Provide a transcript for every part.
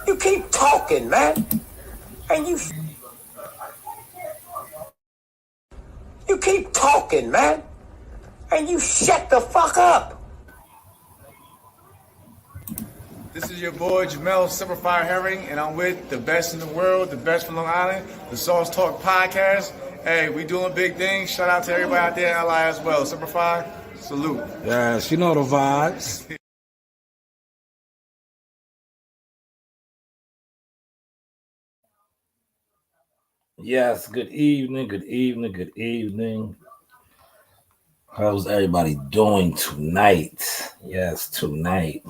You keep talking, man. And you keep talking, man. And you shut the fuck up. This is your boy Jamel Simplified Herring, and I'm with the best in the world, the best from Long Island, the Sauce Talk Podcast. Hey, we doing big things. Shout out to everybody out there in LI as well. Simplified, salute. Yes, you know the vibes. Yes, good evening, good evening, good evening. How's everybody doing tonight? Yes, tonight.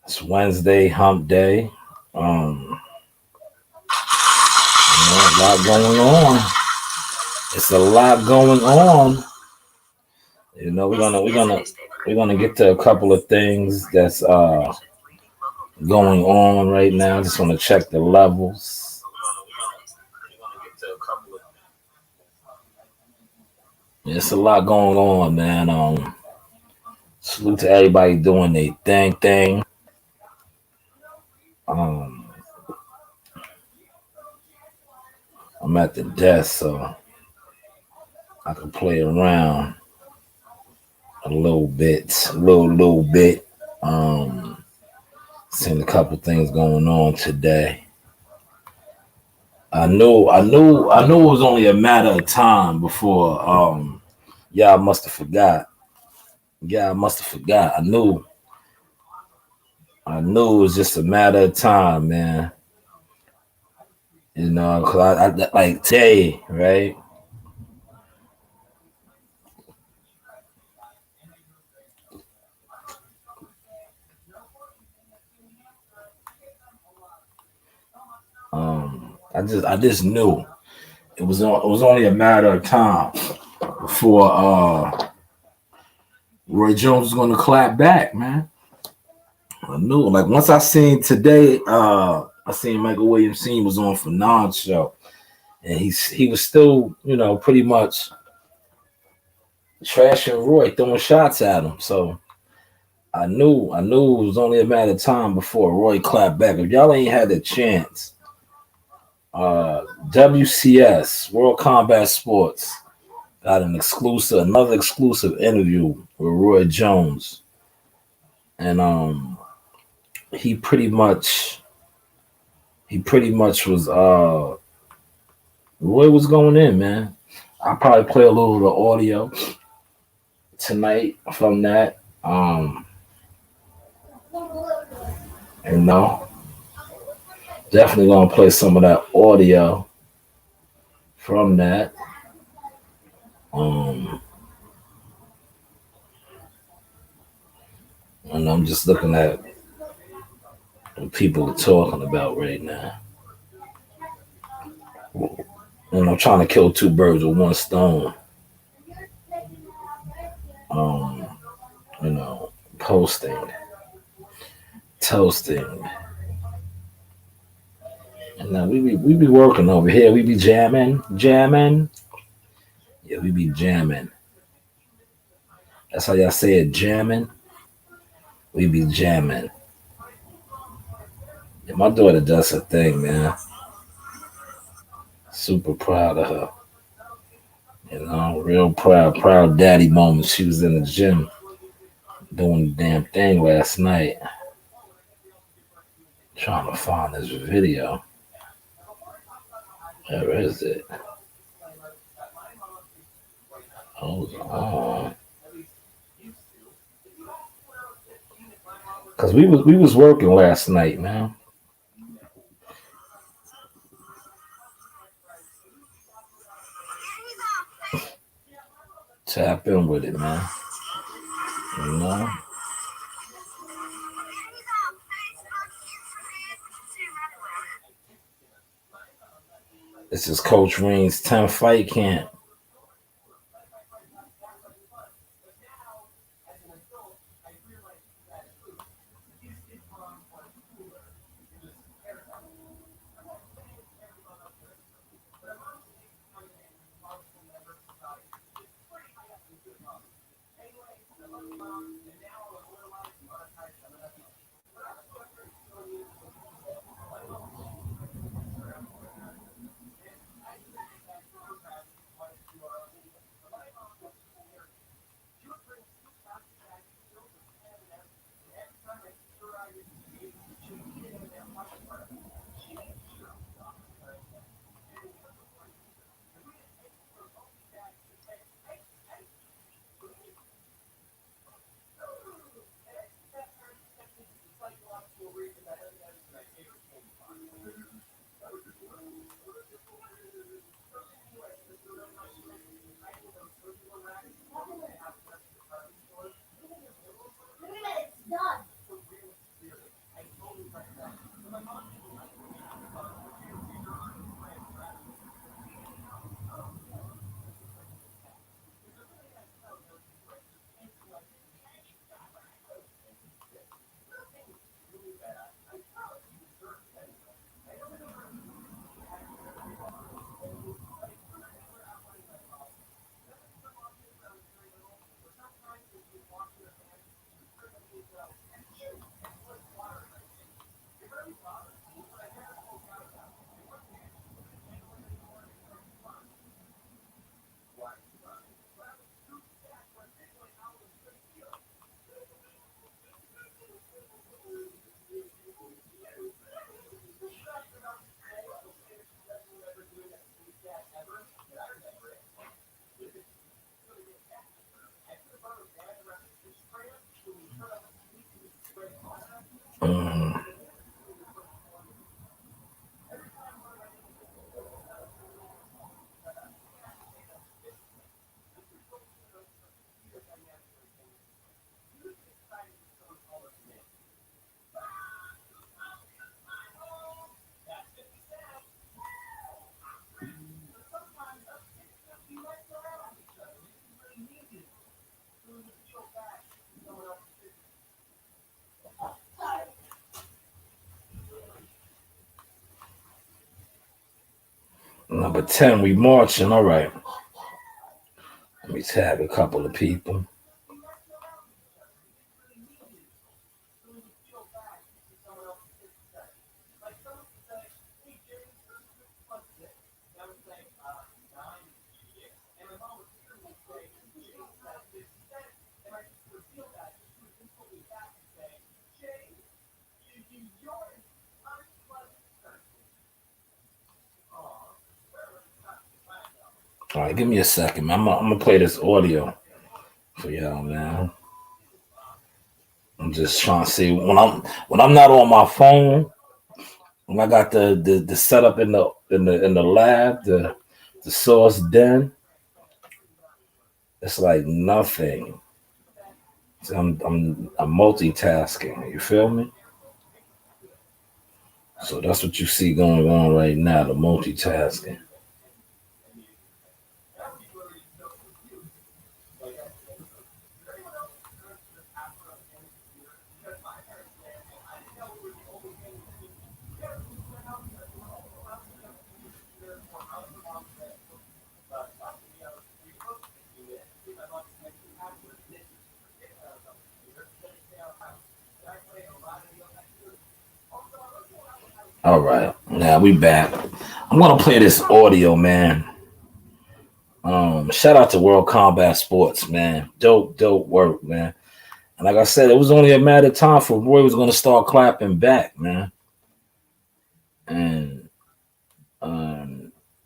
It's Wednesday, hump day. A lot going on. It's a lot going on. You know, we're gonna get to a couple of things that's going on right now. Just want to check the levels. It's a lot going on, man. Salute to everybody doing their thing. Um, I'm at the desk, so I can play around a little bit, little bit. Seen a couple things going on today. I knew it was only a matter of time before y'all must have forgot. Yeah, I must have forgot. I knew it was just a matter of time, man. You know, cause I like today, right? I just knew it was only a matter of time before Roy Jones was gonna clap back, man. I knew, like once I seen today, I seen Michael Williams Sr. was on for show, and he was still, you know, pretty much trashing Roy, throwing shots at him. So I knew it was only a matter of time before Roy clapped back. If y'all ain't had a chance, WCS World Combat Sports got another exclusive interview with Roy Jones, and he pretty much was Roy was going in, man. I'll probably play a little of the audio tonight from that. And no, definitely gonna play some of that audio from that. Um, and I'm just looking at what people are talking about right now. And I'm trying to kill two birds with one stone. Um, you know, posting, toasting. And now we be working over here. We be jamming. Yeah, we be jamming. That's how y'all say it, jamming. We be jamming. Yeah, my daughter does her thing, man. Super proud of her. You know, real proud daddy moment. She was in the gym doing the damn thing last night. Trying to find this video. Where is it? Hold on. Cause we was working last night, man. Tap in with it, man. You know? This is Coach Reed's 10th fight camp. Number 10, we marching. All right. Let me tag a couple of people. All right, give me a second, man. I'm gonna play this audio for y'all, man. I'm just trying to see when I'm not on my phone. When I got the setup in the lab, the source den, it's like nothing. So I'm multitasking. You feel me? So that's what you see going on right now, the multitasking. All right, now we back. I'm gonna play this audio, man. Shout out to World Combat Sports, man. Dope work, man. And like I said, it was only a matter of time for Roy was gonna start clapping back, man. And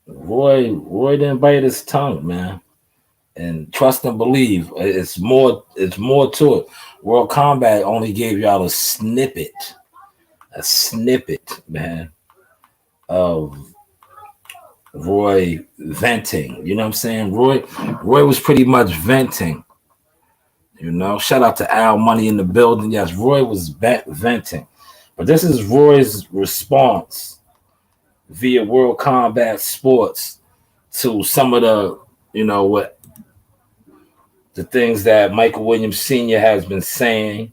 Roy didn't bite his tongue, man. And trust and believe, it's more to it. World Combat only gave y'all a snippet, man, of Roy venting. You know what I'm saying? Roy was pretty much venting. You know, shout out to Al Money in the building. Yes, Roy was venting. But this is Roy's response via World Combat Sports to some of the, what the things that Michael Williams Sr. has been saying.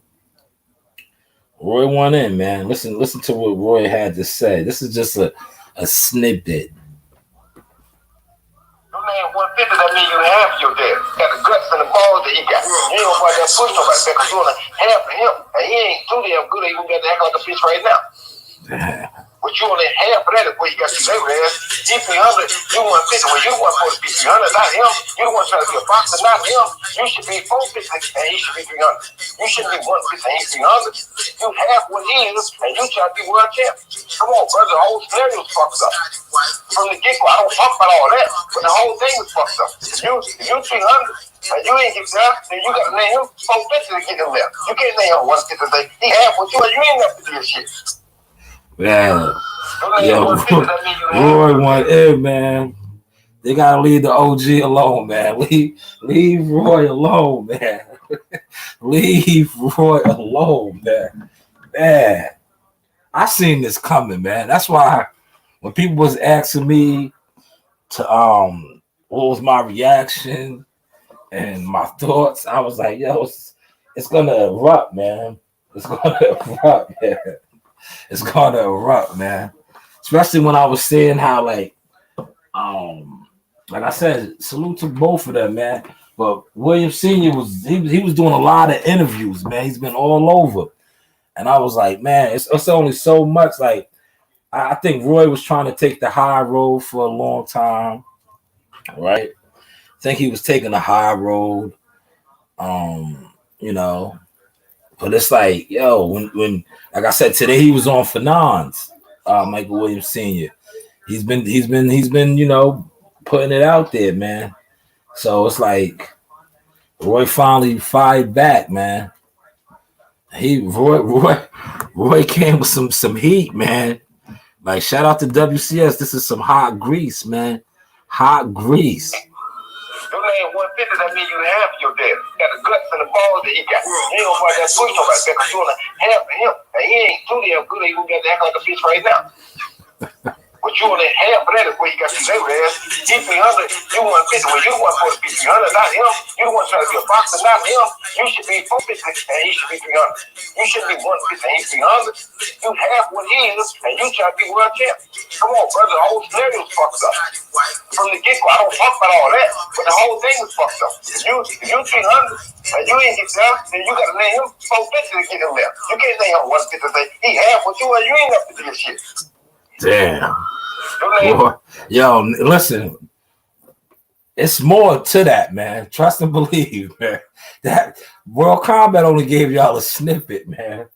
Roy went in, man. Listen to what Roy had to say. This is just a snippet. Man, 150, that means you have your dad. Got the guts and the balls that he got. You ain't gonna go out there and push nobody because you're gonna half of him. And he ain't too damn good at even got to act like a bitch right now. But you only half of that is where you got your labor ass. G300, you 150. Well, you the one supposed to be 300, not him. You the one trying to be a boxer, not him. You should be 450 and he should be 300. You shouldn't be 150 and he's 300. You half what he is and you try to be world champ. Come on, brother. The whole scenario was fucked up. From the get-go, I don't talk about all that, but the whole thing was fucked up. If you 300 and you ain't get there, then you got to name him 450 to get him there. You can't name him 150 today. He half what you ain't got to do this shit. Yeah. Yo, Roy went in, man. They gotta leave the OG alone, man. Leave Roy alone, man. Leave Roy alone, man. Man, I seen this coming, man. That's why when people was asking me to what was my reaction and my thoughts, I was like, yo, it's gonna erupt, man. It's gonna erupt, man. It's gonna erupt, man. Especially when I was saying how, like I said, salute to both of them, man. But William Sr. was doing a lot of interviews, man. He's been all over. And I was like, man, it's only so much. Like, I think Roy was trying to take the high road for a long time, right? I think he was taking the high road, But it's like, yo, when like I said today, he was on Fanon's, Michael Williams Sr. He's been, putting it out there, man. So it's like Roy finally fired back, man. Roy Roy came with some heat, man. Like shout out to WCS. This is some hot grease, man. Hot grease. Your name 150, that means you have your dad. Got the guts and the balls that he got. He ain't gonna put that push on like that because you're gonna half of him. And he ain't too damn good. He gonna get to act like a bitch right now. But you only half of that is where you got these labor ass. He 300, you 150. Well, you the one supposed to be 300, not him. You the one trying to be a boxer, not him. You should be 450 and he should be 300. You shouldn't be 150 and he's 300. You half what he is and you try to be world champ. Come on, brother. The whole scenario's fucked up. From the get-go, I don't talk about all that, but the whole thing is fucked up. If you 300 and you ain't get there, then you gotta lay him 450 to get him there. You can't lay him 150 and say he half what you and you ain't up to do this shit. Damn. Boy, yo, listen, it's more to that, man. Trust and believe, man. That World Combat only gave y'all a snippet, man.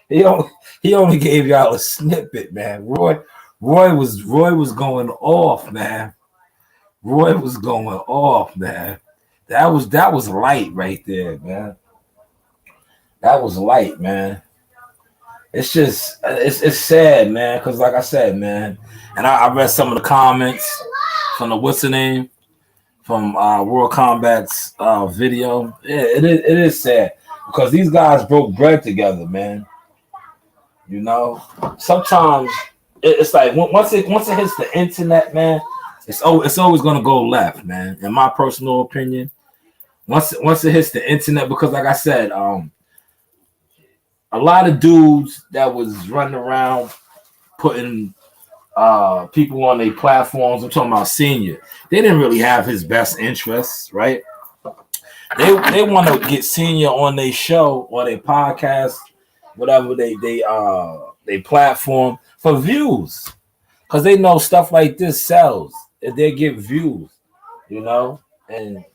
He only gave y'all a snippet, man. Roy was going off, man. Roy was going off, man. That was light right there, man. That was light, man. It's just it's sad, man, because like I said, man, and I read some of the comments from the what's the name from World Combat's video. Yeah, it is sad because these guys broke bread together, man. You know, sometimes it's like once it hits the internet, man, it's always gonna go left, man. In my personal opinion, once it hits the internet, because like I said, a lot of dudes that was running around putting people on their platforms. I'm talking about Senior. They didn't really have his best interests, right? They want to get Senior on their show or their podcast, whatever they platform for views, because they know stuff like this sells. If they get views, you know, and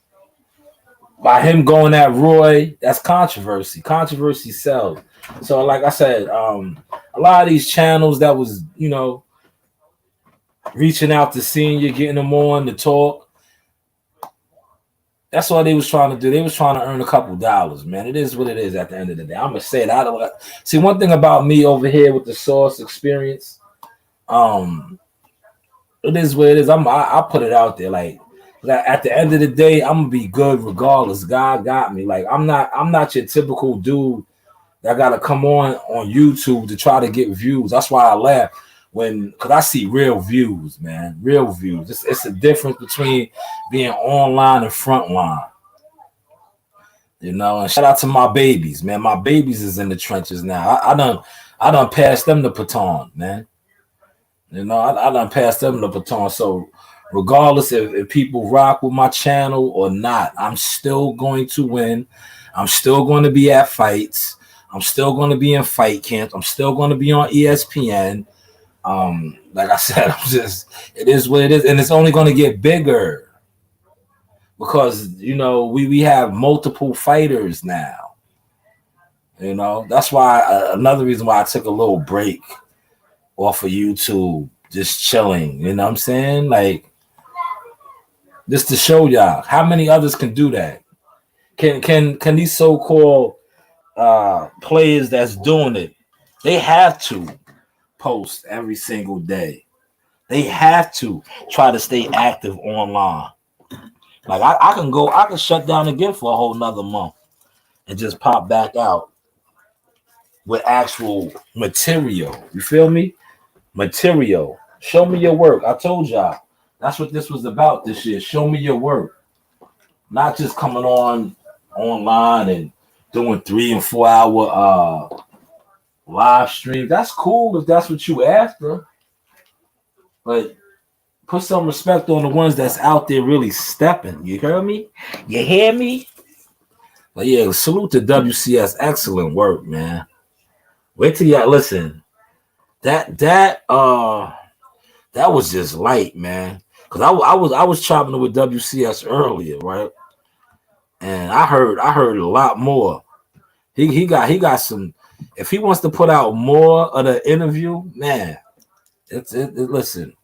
by him going at Roy, that's controversy. Controversy sells. So, like I said, a lot of these channels that was, you know, reaching out to Senior, getting them on to talk, that's all they was trying to do. They was trying to earn a couple dollars, man. It is what it is at the end of the day. I'm going to say that. See, one thing about me over here with the Source experience, it is what it is. I put it out there. Like, at the end of the day, I'm going to be good regardless. God got me. Like, I'm not your typical dude that got to come on YouTube to try to get views. That's why I laugh because I see real views, man. Real views. It's a difference between being online and frontline. You know, and shout out to my babies, man. My babies is in the trenches now. I done passed them the baton, man. You know, I done passed them the baton. So regardless if people rock with my channel or not, I'm still going to win. I'm still going to be at fights. I'm still going to be in fight camps. I'm still going to be on ESPN. Like I said, it is what it is. And it's only going to get bigger because, you know, we have multiple fighters now. You know, that's why another reason why I took a little break off of YouTube, just chilling. You know what I'm saying? Like, just to show y'all how many others can do that. Can these so-called players that's doing it, they have to post every single day. They have to try to stay active online. Like I can shut down again for a whole nother month and just pop back out with actual material. You feel me? Material. Show me your work. I told y'all that's what this was about this year. Show me your work. Not just coming online and doing 3 and 4 hour live streams. That's cool if that's what you after. But put some respect on the ones that's out there really stepping. You hear me? You hear me? But yeah, salute to WCS. Excellent work, man. Wait till y'all listen. That was just light, man. Cause I was chopping it with WCS earlier, right? And I heard a lot more. He got some. If he wants to put out more of the interview, man, listen.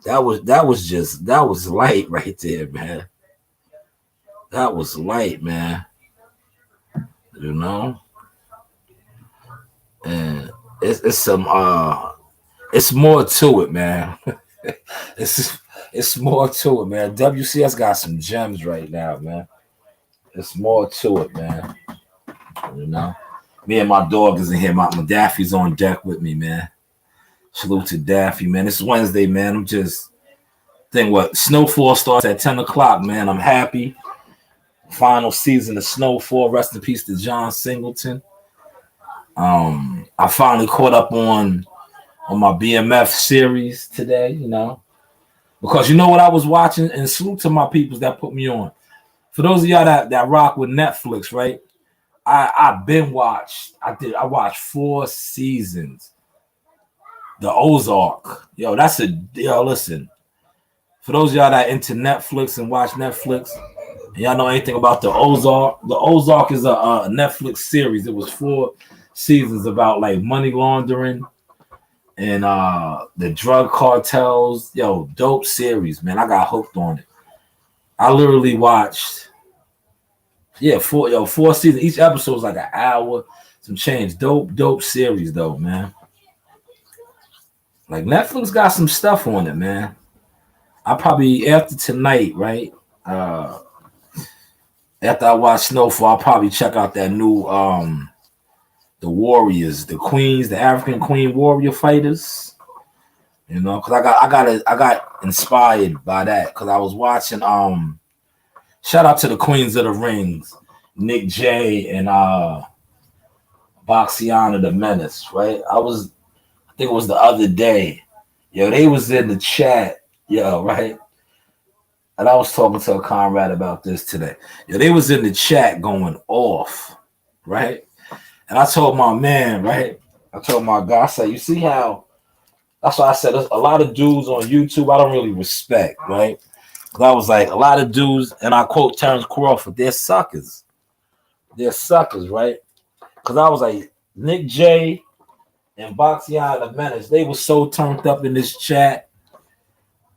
That was light right there, man. That was light, man. You know. and it's some it's more to it, man. it's it's more to it, man. WCS got some gems right now, man. It's more to it, man. You know, me and my dog is in here. My Daffy's on deck with me, man. Salute to Daffy, man. It's Wednesday, man. I'm just think what Snowfall starts at 10 o'clock, man. I'm happy. Final season of Snowfall. Rest in peace to John Singleton. I finally caught up on my BMF series today, you know, because you know what I was watching, and salute to my peoples that put me on. For those of y'all that rock with Netflix, right? I watched 4 seasons. The Ozark. Listen. For those of y'all that into Netflix and watch Netflix, and y'all know anything about the Ozark is a Netflix series. It was 4 seasons about like money laundering and the drug cartels. Dope series, man. I got hooked on it. I literally watched 4 seasons. Each episode was like an hour, some change. Dope series though, man. Like Netflix got some stuff on it, man. I probably after tonight, right? After I watch Snowfall, I'll probably check out that new the Warriors, the Queens, the African Queen Warrior Fighters. You know, because I got inspired by that because I was watching shout out to the Queens of the Rings, Nick J and Boxiana the Menace, right? I think it was the other day. They was in the chat, right? And I was talking to a comrade about this today. They was in the chat going off, right? And I told my man, right? I told my guy, I said, you see how, that's why I said there's a lot of dudes on YouTube I don't really respect, right? Because I was like, a lot of dudes, and I quote Terrence Crawford, they're suckers. They're suckers, right? Because I was like, Nick J and Boxiana the Menace, they were so turned up in this chat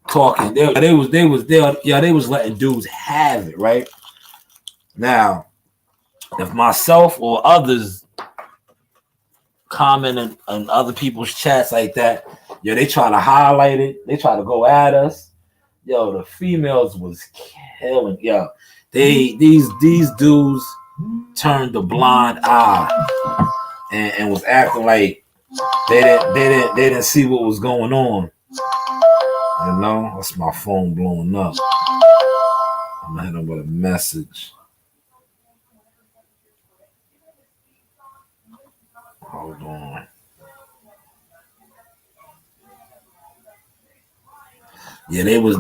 talking. They was letting dudes have it, right? Now, if myself or others comment on other people's chats like that, they try to highlight it. They try to go at us. The females was killing. These dudes turned a blind eye and was acting like they didn't see what was going on. That's my phone blowing up. I'm gonna hit them with a message. Hold on. Yeah, they was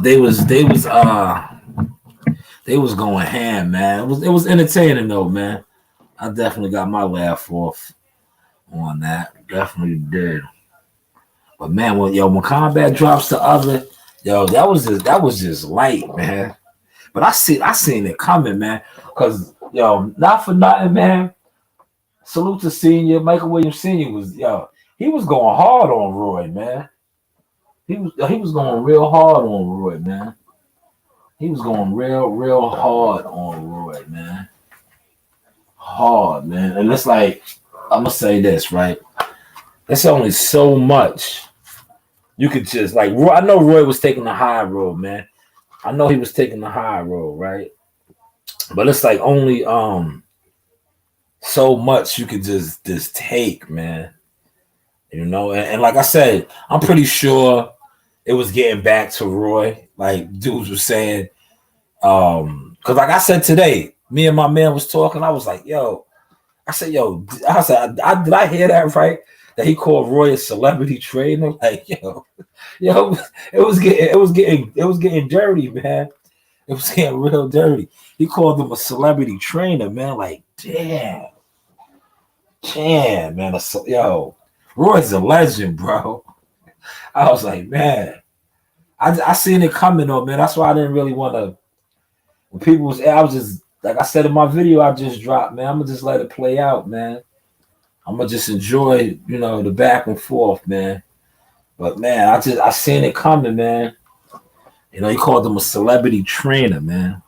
going ham, man. It was entertaining though, man. I definitely got my laugh off on that. Definitely did. But man, when combat drops the other, that was just light, man. But I seen it coming, man. Cause not for nothing, man. Salute to Senior. Michael Williams Senior was he was going hard on Roy, man. He was going real hard on Roy, man. He was going real hard on Roy, man. Hard, man. And it's like, I'm gonna say this, right? There's only so much you could just like. I know Roy was taking the high road, man. I know he was taking the high road, right? But it's like only so much you could just take, man. And like I said, I'm pretty sure it was getting back to Roy. Like dudes were saying, because like I said today, me and my man was talking. I was like, did I hear that right? That he called Roy a celebrity trainer? Like, it was getting dirty, man. It was getting real dirty. He called him a celebrity trainer, man. Like, damn, man. Roy's a legend, bro. I was like, man, I seen it coming though, man. That's why I didn't really want to. When people was, I was just like I said in my video I just dropped, man. I'm gonna just let it play out, man. I'm gonna just enjoy, the back and forth, man. But man, I seen it coming, man. He called him a celebrity trainer, man.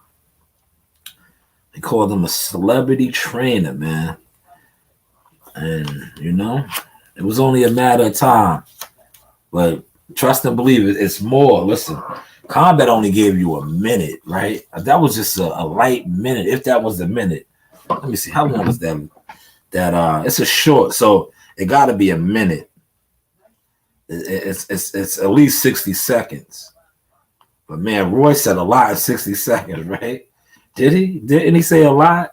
He called him a celebrity trainer, man. And It was only a matter of time. But trust and believe it, it's more. Listen, combat only gave you a minute, right? That was just a light minute, if that was a minute. Let me see, how long was that? It's a short, so it got to be a minute. It's at least 60 seconds. But man, Roy said a lot in 60 seconds, right? Did he? Didn't he say a lot?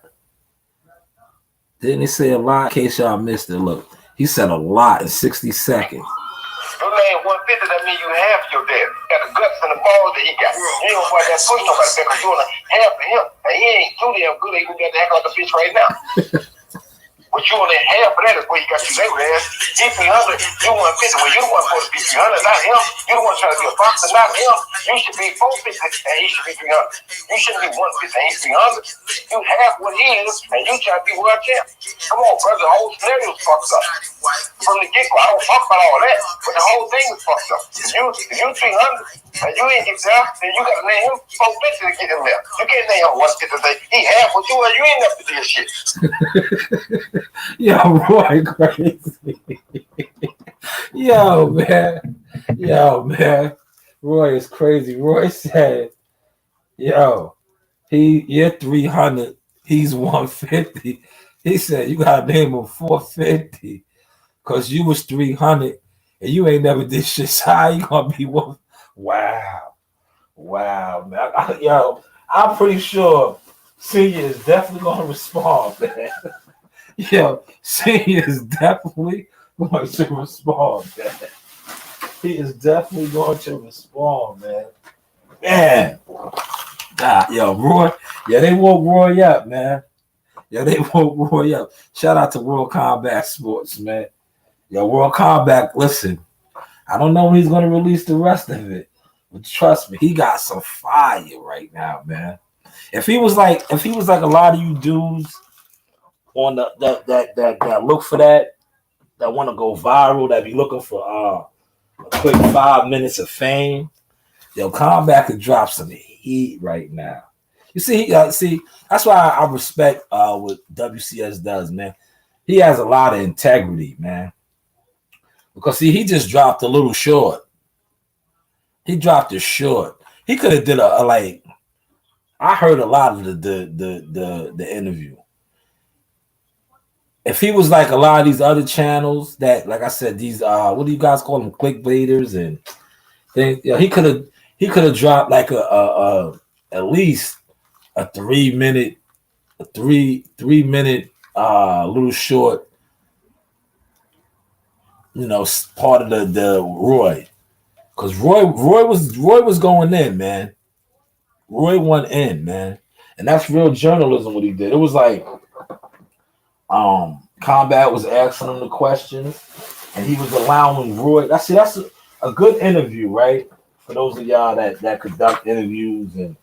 Didn't he say a lot? In case y'all missed it, look, he said a lot in 60 seconds. Your name 150, that means you half your dad. Got the guts and the balls that he got. You ain't gonna fight that push nobody because you're half of him. And he ain't too damn good, he even got to act like a bitch right now. But you only half of that is where you got your label ass. He 300, you 150. Well, you the one supposed to be 300, not him. You the one trying to be a boxer, not him. You should be 450 and he should be 300. You shouldn't be 150 and he's 300. You half what he is and you trying to be world champ. Come on, brother, the whole scenario's fucked up. From the get-go, I don't talk about all that, but the whole thing is fucked up. If you 300 and you ain't get there, then you gotta name him 450 to get him there. You can't name him 150 to say he half what you are. You ain't enough to do this shit. Yo, Roy, crazy. Yo, man. Roy is crazy. Roy said, yo, you're 300, he's 150. He said, you got to name him 450 because you was 300 and you ain't never did shit. So how you going to be one? Wow, man. Yo, I'm pretty sure Senior is definitely going to respond, man. Yo, Senior is definitely going to respond, man. He is definitely going to respond, man. Man. Yo, Roy. Yeah, they woke Roy up, man. Yeah, they woke Roy up. Shout out to World Combat Sports, man. Yo, World Combat, listen. I don't know when he's going to release the rest of it. But trust me, he got some fire right now, man. If he was like a lot of you dudes on that look for that want to go viral, that be looking for a quick 5 minutes of fame, yo, Combat could drop some heat right now. You see, that's why I respect what WCS does, man. He has a lot of integrity, man. Because see, he just dropped a little short. He dropped it short. He could have did a like. I heard a lot of the interview. If he was like a lot of these other channels that, like I said, these what do you guys call them, clickbaiters and things? Yeah, he could have dropped like a at least a 3 minute little short, part of the Roy, because Roy was going in, man. Roy went in, man, and that's real journalism. What he did, it was like, Combat was asking him the questions, and he was allowing Roy. That's a good interview, right? For those of y'all that conduct interviews and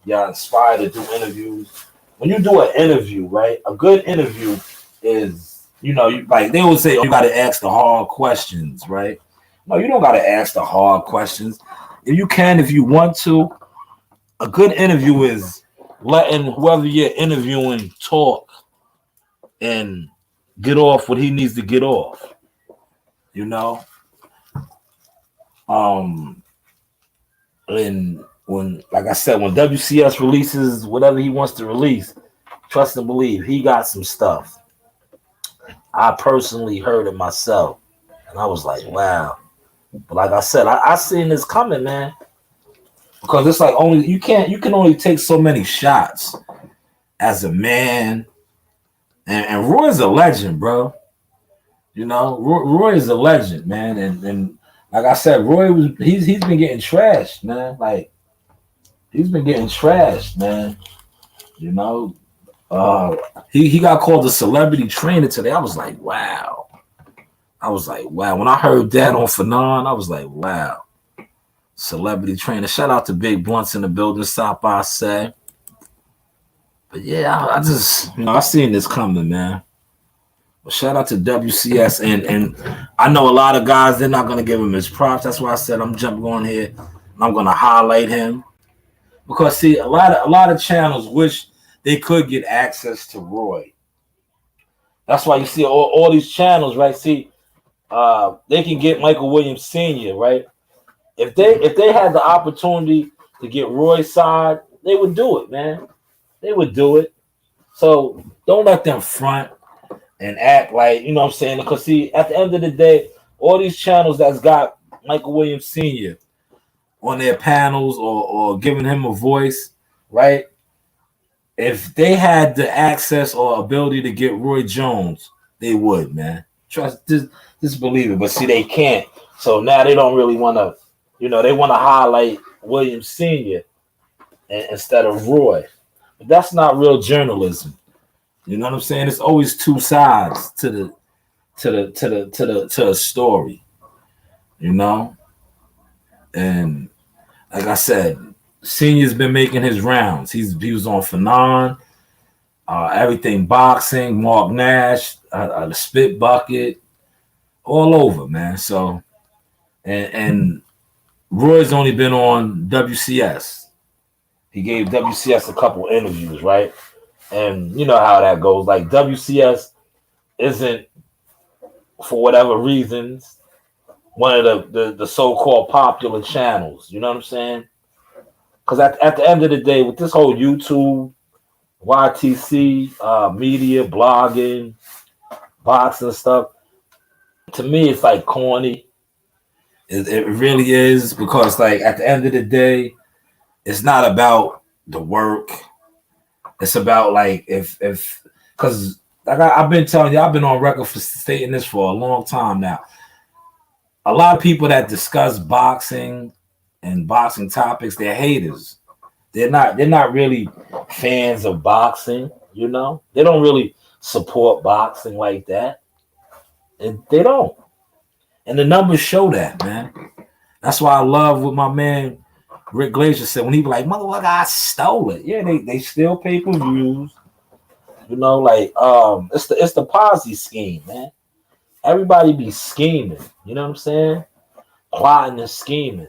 y'all inspired to do interviews. When you do an interview, right? A good interview is, like they always say, you got to ask the hard questions, right? No, you don't got to ask the hard questions. If you can, if you want to. A good interview is letting whoever you're interviewing talk and get off what he needs to get off. And when, like I said, when WCS releases whatever he wants to release, trust and believe, he got some stuff. I personally heard it myself, and I was like, wow. But like I said, I seen this coming, man. Because it's like you can only take so many shots as a man. And Roy's a legend, bro. Roy is a legend, man. And like I said, he's been getting trashed, man. Like, he's been getting trashed, man. He got called a celebrity trainer today. I was like, wow. When I heard that on Fanon, I was like, wow. Celebrity trainer. Shout out to Big Blunts in the building, stop by, say. But yeah, I just, I seen this coming, man. But shout out to WCS, and I know a lot of guys, they're not gonna give him his props. That's why I said I'm jumping on here and I'm gonna highlight him. Because see, a lot of channels wish they could get access to Roy. That's why you see all these channels, right? See, they can get Michael Williams Sr., right? If they had the opportunity to get Roy's side, they would do it, man. They would do it. So don't let them front and act like, you know what I'm saying? Because see, at the end of the day, all these channels that's got Michael Williams Sr. on their panels or giving him a voice, right? If they had the access or ability to get Roy Jones, they would, man. Trust, just believe it. But see, they can't. So now they don't really want to, they want to highlight Williams Sr. Instead of Roy. But that's not real journalism. You know what I'm saying? It's always two sides to a story. And like I said, Senior's been making his rounds. He was on Fanon, everything boxing, Mark Nash, the Spit Bucket, all over, man. So, and Roy's only been on WCS. He gave WCS a couple interviews, right? And you know how that goes. Like WCS isn't, for whatever reasons, one of the so-called popular channels. You know what I'm saying? Because at the end of the day, with this whole YouTube, YTC, media, blogging, boxing stuff, to me, it's like corny. It really is, because like at the end of the day, it's not about the work. It's about like because like I've been telling you, I've been on record for stating this for a long time now. A lot of people that discuss boxing and boxing topics, they're haters. They're not really fans of boxing, They don't really support boxing like that. And they don't. And the numbers show that, man. That's why I love what my man Rick Glazier said when he was like, motherfucker, I stole it. Yeah, they steal pay-per-views. It's the Ponzi scheme, man. Everybody be scheming, you know what I'm saying? Plotting and scheming.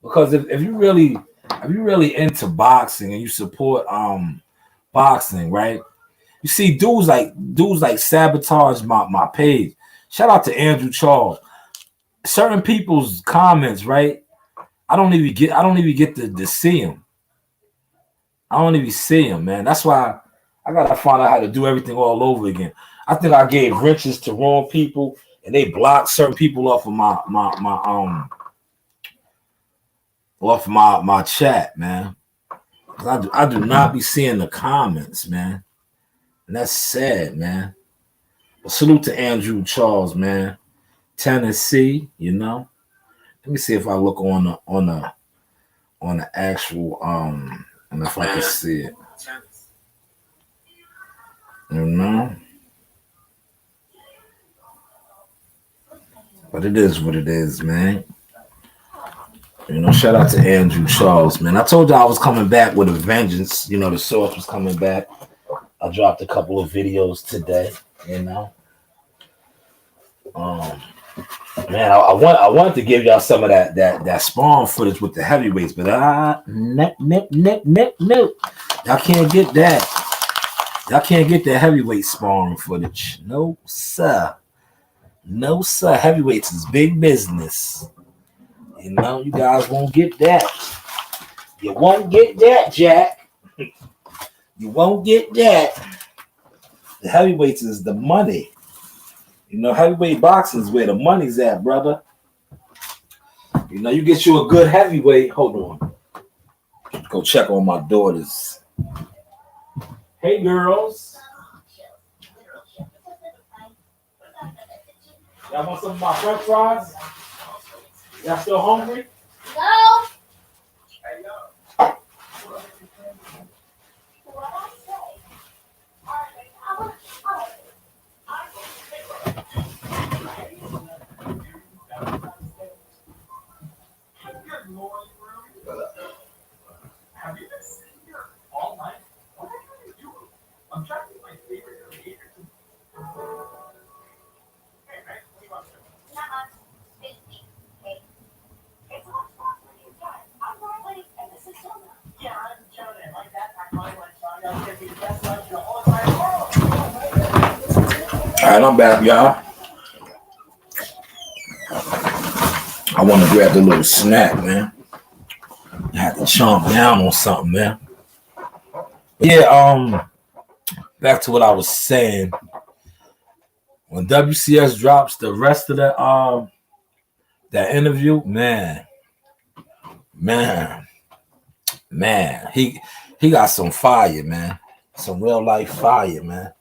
Because if you really into boxing and you support boxing, right? You see dudes like sabotage my page. Shout out to Andrew Charles. Certain people's comments, right? I don't even get to see them. I don't even see them, man. That's why I gotta find out how to do everything all over again. I think I gave wrenches to wrong people, and they blocked certain people off of my chat, man. I do not be seeing the comments, man, and that's sad, man. But salute to Andrew Charles, man. Tennessee, Let me see if I look on the actual and if I can see it. But it is what it is, man. Shout out to Andrew Charles, man. I told you I was coming back with a vengeance. The source was coming back. I dropped a couple of videos today, Man, I wanted to give y'all some of that spawn footage with the heavyweights, but no. Y'all can't get that. Y'all can't get that heavyweight spawn footage. No, sir. No, sir. Heavyweights is big business. You guys won't get that. You won't get that, Jack. You won't get that. The heavyweights is the money. Heavyweight boxing is where the money's at, brother. You get you a good heavyweight. Hold on. Go check on my daughters. Hey, girls. Y'all want some of my french fries? Y'all still hungry? No. Hey, yo. Have you been sitting here all night? What are you doing? I'm trying to get my favorite creator to. Hey, man, what do you want to do? Not much. It's me. Hey. It's a lot of fun for you guys. I'm Riley, and this is Jonah. Yeah, I'm Jonah, and my dad packed my lunch, so I'm gonna be the best lunch in the whole entire world. All right, I'm back, y'all. I want to grab the little snack, man. I had to chomp down on something, man. But yeah, back to what I was saying. When WCS drops the rest of that interview, man, he got some fire, man. Some real life fire, man.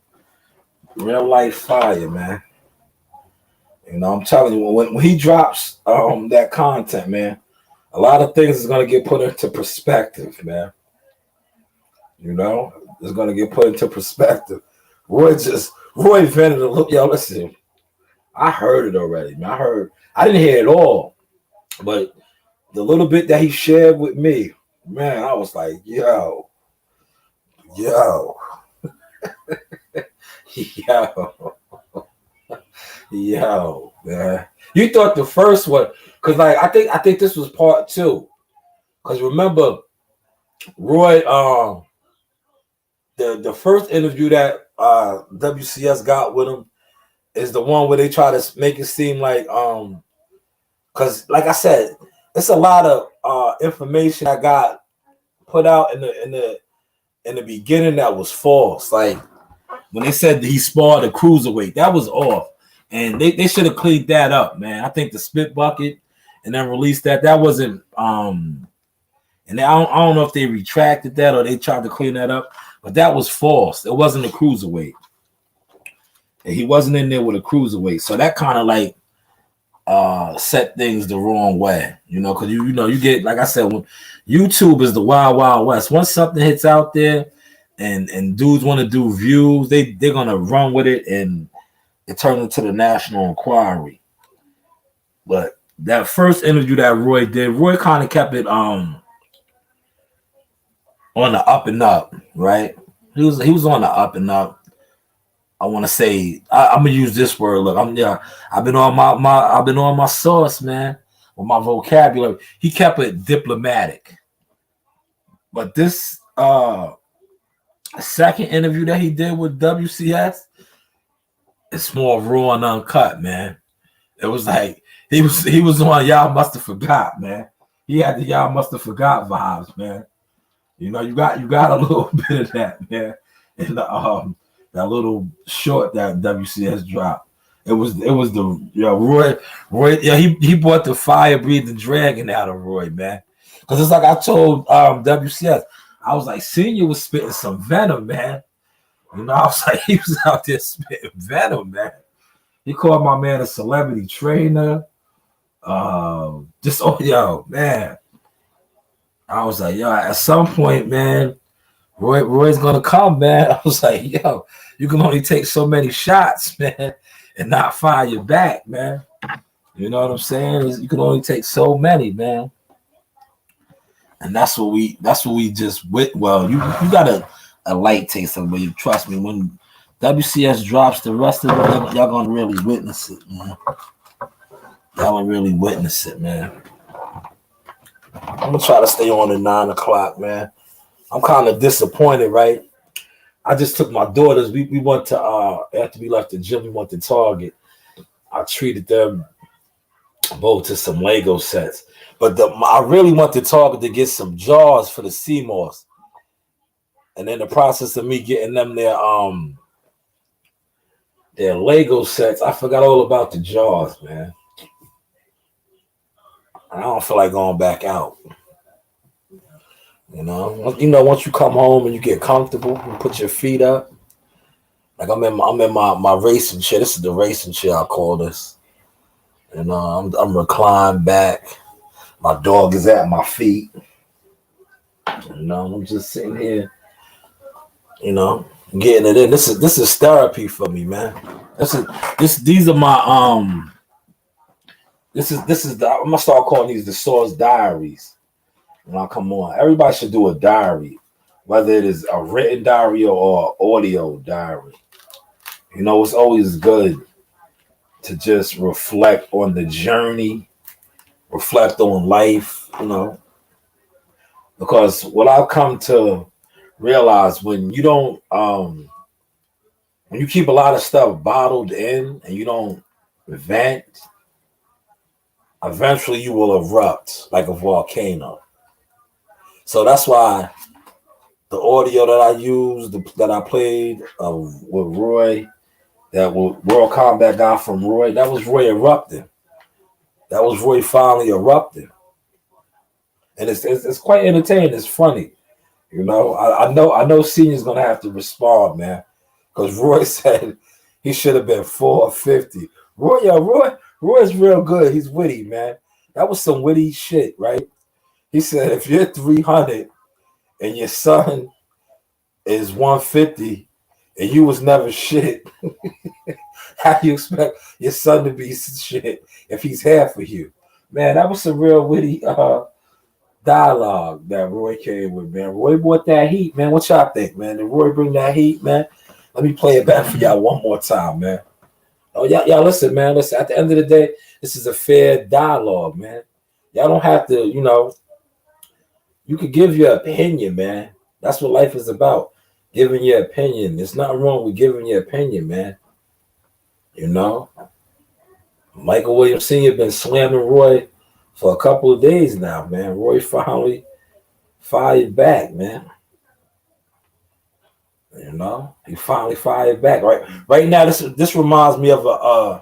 Real life fire, man. You know, I'm telling you, when he drops that content, man, a lot of things is gonna get put into perspective, man. You know, it's gonna get put into perspective. Roy vented a look. Yo, listen, I heard it already, man. I didn't hear it all, but the little bit that he shared with me, man, I was like, yo, yo, man. You thought the first one, because like I think this was part 2. Because remember, Roy, the first interview that WCS got with him is the one where they try to make it seem like because like I said, it's a lot of information that got put out in the beginning that was false. Like when they said that he sparred a cruiserweight, that was off. And they should have cleaned that up, man. I think the spit bucket and then released that wasn't and I don't know if they retracted that or they tried to clean that up, but that was false. It wasn't a cruiserweight. And he wasn't in there with a cruiserweight. So that kind of like set things the wrong way, you know, because you get, like I said, when YouTube is the wild, wild west. Once something hits out there and dudes want to do views, they're gonna run with it and it turned into the National Enquiry. But that first interview that Roy did, Roy kind of kept it on the up and up, right? He was on the up and up. I want to say I'm gonna use this word. Look, I've been on my sauce, man, with my vocabulary. He kept it diplomatic. But this second interview that he did with WCS, it's more raw and uncut, man. It was like he was on y'all must have forgot, man. He had the y'all must have forgot vibes, man. You know, you got a little bit of that, man. In the that little short that WCS dropped. It was the Roy, yeah, he brought the fire breathing dragon out of Roy, man. Because it's like I told WCS, I was like, Senior was spitting some venom, man. You know, I was like, he was out there spitting venom, man. He called my man a celebrity trainer. Man. I was like, yo, at some point, man, Roy's gonna come, man. I was like, yo, you can only take so many shots, man, and not fire your back, man. You know what I'm saying? You can only take so many, man. And that's what we just wit. Well, you got a light taste of it, but you trust me, when WCS drops the rest of it, y'all gonna really witness it, man. Y'all gonna really witness it, man. I'm gonna try to stay on at 9 o'clock, man. I'm kind of disappointed, right? I just took my daughters. We went to after we left the gym, we went to Target. I treated them both to some Lego sets, but I really went to Target to get some jars for the Seymours. And in the process of me getting them their Lego sets, I forgot all about the jars, man. I don't feel like going back out. You know, once you come home and you get comfortable and put your feet up. Like I'm in my racing chair. This is the racing chair I call this. And I'm reclined back. My dog is at my feet. You know, I'm just sitting here, you know, getting it in. This is therapy for me, man. These are my This is I'm gonna start calling these the Source Diaries. Now, come on, everybody should do a diary, whether it is a written diary or audio diary. You know, it's always good to just reflect on the journey, reflect on life. You know, because what I've come to realize, when you don't, when you keep a lot of stuff bottled in and you don't vent, eventually you will erupt like a volcano. So that's why the audio that I used, that I played with Roy, that World Combat got from Roy, that was Roy erupting. That was Roy finally erupting. And it's quite entertaining. It's funny. You know, I know Senior's gonna have to respond, man. Because Roy said he should have been 450. Roy's real good. He's witty, man. That was some witty shit, right? He said if you're 300 and your son is 150 and you was never shit, how do you expect your son to be shit if he's half of you? Man, that was some real witty dialogue that Roy came with, man. Roy brought that heat, man. What y'all think, man? Did Roy bring that heat, man? Let me play it back for y'all one more time, man. Oh, y'all listen, man. Listen, at the end of the day, this is a fair dialogue, man. Y'all don't have to, you know, you could give your opinion, man. That's what life is about. Giving your opinion. There's nothing wrong with giving your opinion, man. You know? Michael Williams Sr. been slamming Roy for a couple of days now, man. Roy finally fired back, man. You know, he finally fired back. Right now, this reminds me of a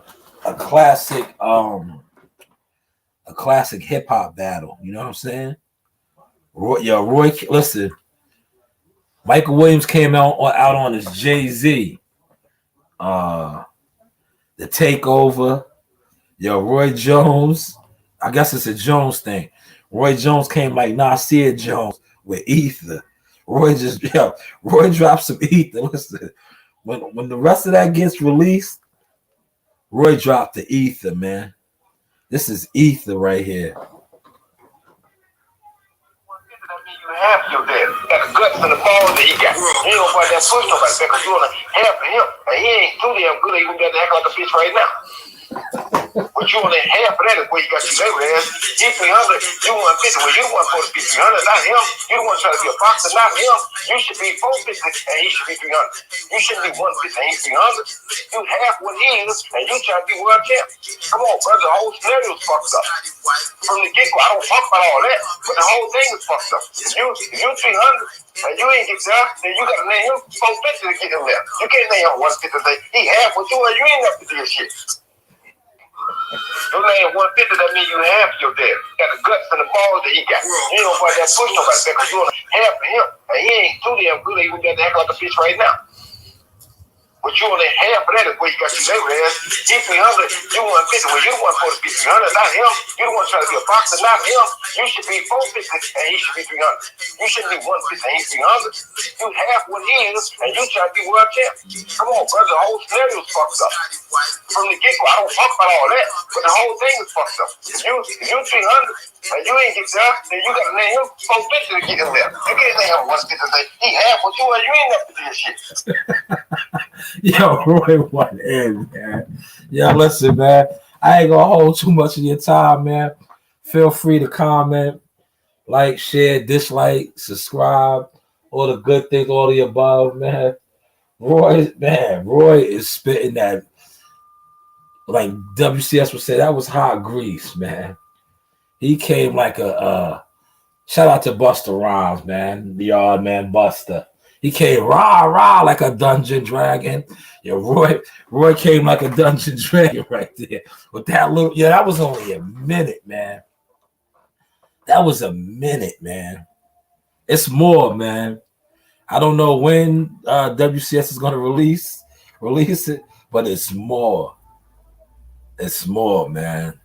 classic hip hop battle. You know what I'm saying? Roy, listen. Michael Williams came out on his Jay-Z, the Takeover. Roy Jones. I guess it's a Jones thing. Roy Jones came like Nasir Jones with Ether. Roy dropped some Ether. Listen, when the rest of that gets released, Roy dropped the Ether, man. This is Ether right here. You have your dad. Got the guts and the balls that he got. He ain't gonna fight that push nobody because you wanna half of him. And he ain't too damn good. He even got to act like a bitch right now. But you only half of that is where you got your labor ass. He 300, you 150. Well, you the one supposed to be 300, not him. You the one trying to be a boxer, not him. You should be 450 and he should be 300. You shouldn't be 150 and he's 300. You half what he is and you trying to be world champ. Come on, brother. The whole scenario's fucked up. From the get-go, I don't talk about all that, but the whole thing is fucked up. If you 300 and you ain't get there, then you gotta name him 450 to get him there. You can't name him 150 to say he half what you are. You ain't have to do your shit. Your name 150, that means you half your dad. Got the guts and the balls that he got. You ain't gonna fight that push nobody because you half of him. And he ain't too damn good. He even got to act like a bitch right now. But you only half of that is where you got your labor ass. He 300, you 150. Well, you the one supposed to be 300, not him. You the one trying to be a boxer, not him. You should be 450 and he should be 300. You shouldn't be 150 and he's 300. You half what he is and you trying to be world champ. Come on, brother. The whole scenario's fucked up. From the get-go, I don't talk about all that, but the whole thing is fucked up. If you 300 and you ain't get there, then you gotta name him 450 to get him there. You can't name him 150 to say he half what you are. You ain't have to do your shit. Yo, Roy went in, man. Yo, listen, man. I ain't gonna hold too much of your time, man. Feel free to comment, like, share, dislike, subscribe, all the good things, all the above, man. Roy is spitting that, like WCS would say, that was hot grease, man. He came like a shout out to Buster Rhymes, man. The odd man Buster. He came rah like a dungeon dragon. Yeah, Roy came like a dungeon dragon right there. With that little, yeah, that was only a minute, man. That was a minute, man. It's more, man. I don't know when WCS is gonna release it, but it's more. It's more, man.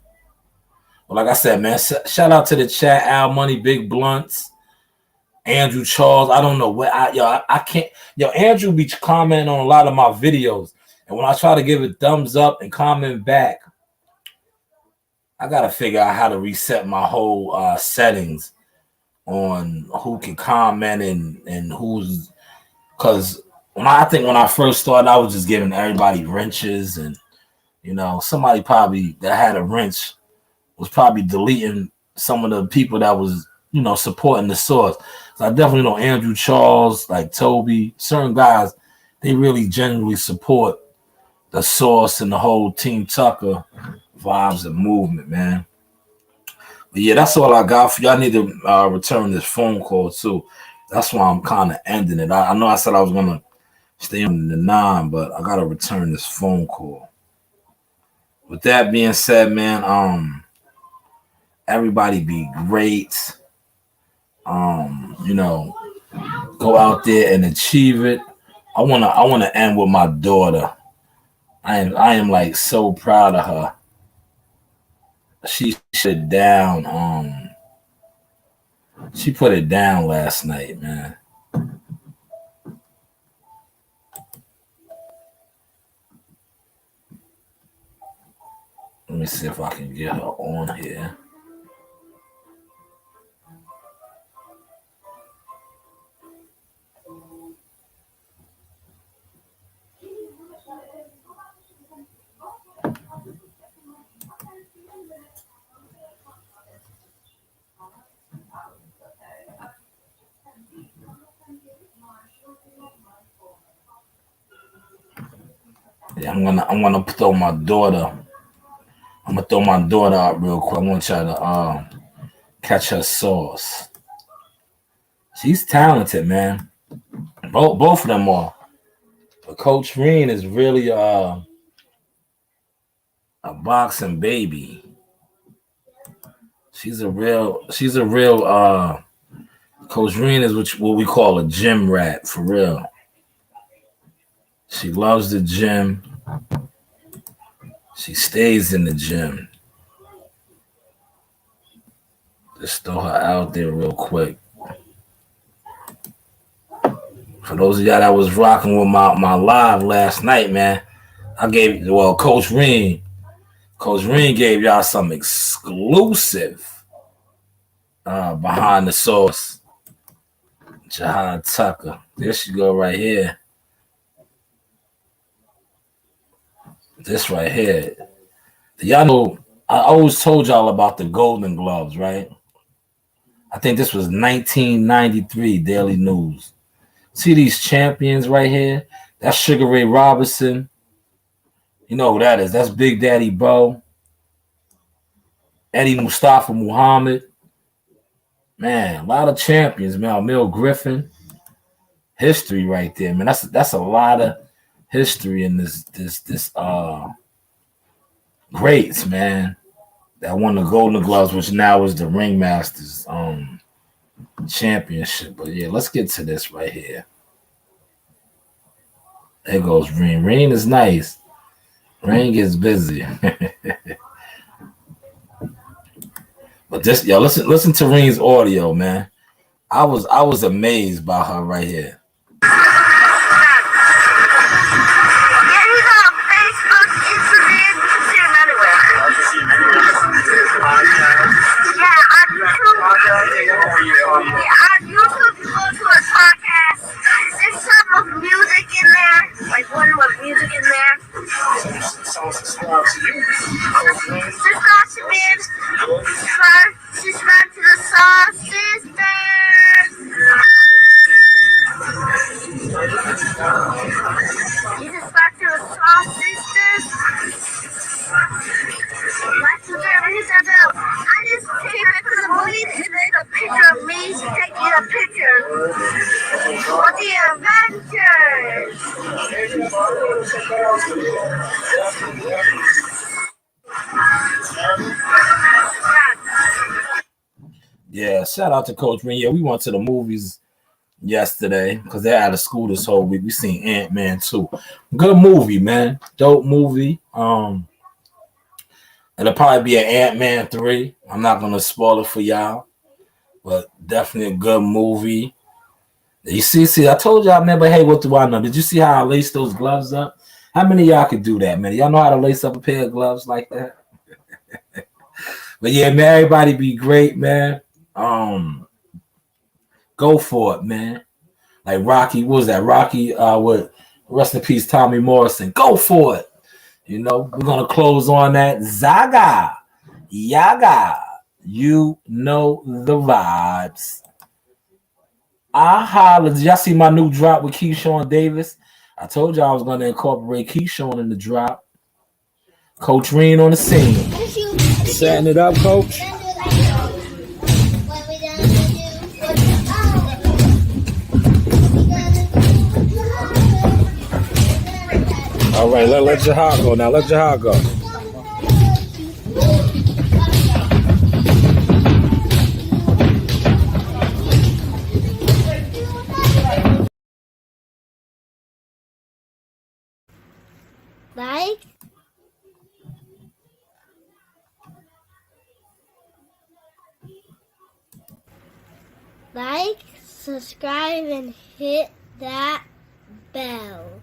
Well, like I said, man, shout out to the chat, Al Money, Big Blunts, Andrew Charles. I don't know what I can't. Andrew be commenting on a lot of my videos, and when I try to give it thumbs up and comment back, I gotta figure out how to reset my whole settings on who can comment and who's, because when I first started, I was just giving everybody wrenches, and somebody probably that had a wrench was probably deleting some of the people that was supporting the source. So I definitely know Andrew Charles, like Toby, certain guys, they really genuinely support the source and the whole Team Tucker vibes and movement, man. But yeah, that's all I got for you. I need to return this phone call too. That's why I'm kind of ending it. I know I said I was gonna stay on the 9, but I gotta return this phone call. With that being said, man, everybody be great. You know, go out there and achieve it. I wanna end with my daughter. I am like so proud of her. She shut down. She put it down last night, man. Let me see if I can get her on here. Yeah, I'm gonna throw my daughter. I'm gonna throw my daughter out real quick. I want y'all to catch her sauce. She's talented, man. Both of them are. But Coach Reen is really a boxing baby. She's a real Coach Reen is what we call a gym rat for real. She loves the gym. She stays in the gym. Just throw her out there real quick. For those of y'all that was rocking with my live last night, man, Coach Reen gave y'all some exclusive behind the sauce. Jahad Tucker. There she go right here. This right here. Y'all know, I always told y'all about the Golden Gloves, right? I think this was 1993 Daily News. See these champions right here? That's Sugar Ray Robinson. You know who that is. That's Big Daddy Bo. Eddie Mustafa Muhammad. Man, a lot of champions, man. Mel Griffin. History right there, man. That's a lot of history in this greats, man. That won the Golden Gloves, which now is the Ringmasters championship. But yeah, let's get to this right here. There goes Reen. Reen is nice. Reen gets busy. But this, yo, listen to Reen's audio, man. I was amazed by her right here. Subscribe to you. Subscribe to me. Subscribe to the Soul Sisters. You subscribe to the Soul Sisters. I just came back from the movies and there's a picture of me taking a picture for the Avengers. Yeah, shout out to Coach Reen. Yeah, we went to the movies yesterday because they're out of school this whole week. We seen Ant-Man 2. Good movie, man. Dope movie. It'll probably be an Ant-Man 3. I'm not gonna spoil it for y'all, but definitely a good movie. You see, I told y'all, man, but hey, what do I know? Did you see how I laced those gloves up? How many of y'all could do that, man? Y'all know how to lace up a pair of gloves like that? But yeah, man, everybody be great, man. Go for it, man. Like Rocky, what was that? Rocky with rest in peace, Tommy Morrison. Go for it. You know, we're gonna close on that. Zaga, Yaga, you know the vibes. Aha, did y'all see my new drop with Keyshawn Davis? I told y'all I was gonna incorporate Keyshawn in the drop. Coach Reen on the scene. Setting it up, Coach. All right, let Jahar go now. Let Jahar go. Like, subscribe, and hit that bell.